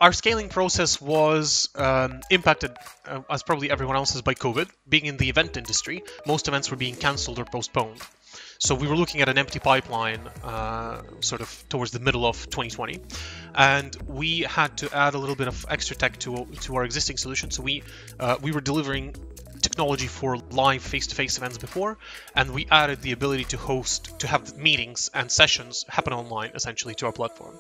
Our scaling process was impacted, as probably everyone else is, by COVID. Being in the event industry, most events were being cancelled or postponed. So we were looking at an empty pipeline sort of towards the middle of 2020. And we had to add a little bit of extra tech to our existing solution. So we were delivering technology for live face-to-face events before, and we added the ability to have meetings and sessions happen online, essentially, to our platform.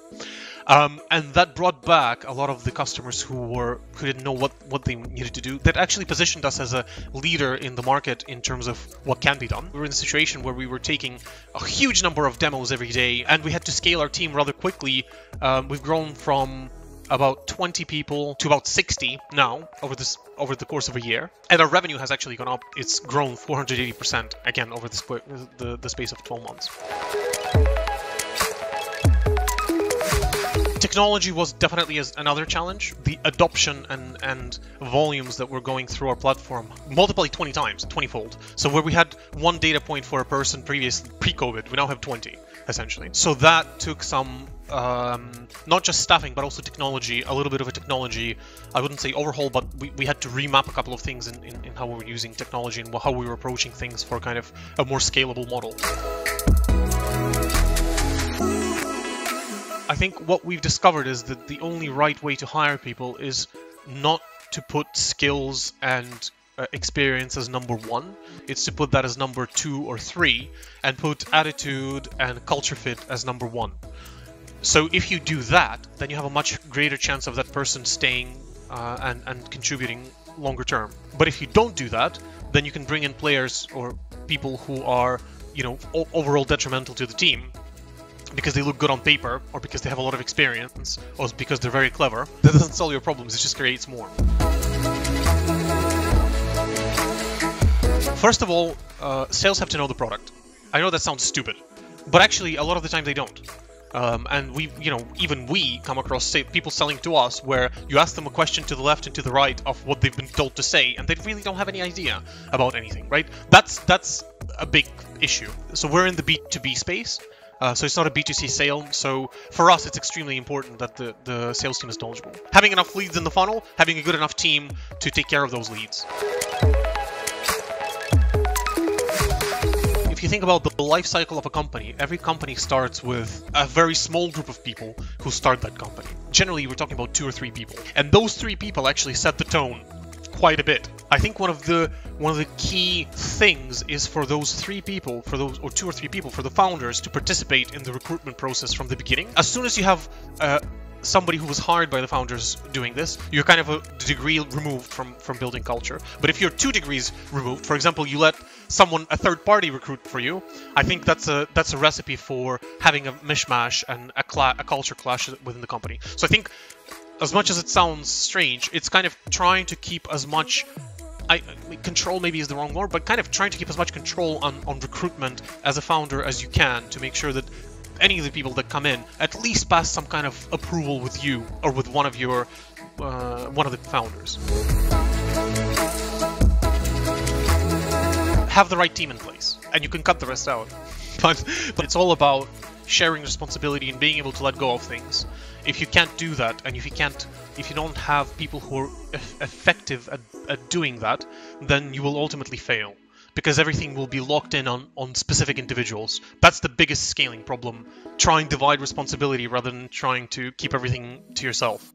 And that brought back a lot of the customers who didn't know what they needed to do. That actually positioned us as a leader in the market in terms of what can be done. We were in a situation where we were taking a huge number of demos every day, and we had to scale our team rather quickly. We've grown from about 20 people to about 60 now over the course of a year, and our revenue has actually gone up. It's grown 480% again over the space of 12 months. Technology was definitely another challenge. The adoption and volumes that were going through our platform multiply 20-fold. So where we had one data point for a person pre-COVID, we now have 20, essentially. So that took some, not just staffing, but also technology, a little bit of a technology, I wouldn't say overhaul, but we had to remap a couple of things in how we were using technology and how we were approaching things for kind of a more scalable model. I think what we've discovered is that the only right way to hire people is not to put skills and experience as number one. It's to put that as number 2 or 3, and put attitude and culture fit as number 1. So if you do that, then you have a much greater chance of that person staying and contributing longer term. But if you don't do that, then you can bring in players or people who are, overall detrimental to the team, because they look good on paper, or because they have a lot of experience, or because they're very clever. That doesn't solve your problems, it just creates more. First of all, sales have to know the product. I know that sounds stupid, but actually a lot of the time they don't. And even we come across people selling to us where you ask them a question to the left and to the right of what they've been told to say, and they really don't have any idea about anything, right? That's a big issue. So we're in the B2B space. So it's not a B2C sale, so for us it's extremely important that the sales team is knowledgeable. Having enough leads in the funnel, having a good enough team to take care of those leads. If you think about the life cycle of a company, every company starts with a very small group of people who start that company. Generally, we're talking about 2 or 3 people. And those 3 people actually set the tone quite a bit. I think one of the key things is for those 3 people, or 2 or 3 people, for the founders to participate in the recruitment process from the beginning. As soon as you have somebody who was hired by the founders doing this, you're kind of a degree removed from building culture. But if you're 2 degrees removed, for example, you let a third party recruit for you, I think that's a recipe for having a mishmash and a culture clash within the company. So I think, as much as it sounds strange, it's kind of trying to keep as much control, maybe is the wrong word, but kind of trying to keep as much control on recruitment as a founder as you can, to make sure that any of the people that come in at least pass some kind of approval with you or with one of the founders. Have the right team in place, and you can cut the rest out. But it's all about sharing responsibility and being able to let go of things. If you can't do that, and if you don't have people who are effective at doing that, then you will ultimately fail, because everything will be locked in on specific individuals. That's the biggest scaling problem. Try and divide responsibility rather than trying to keep everything to yourself.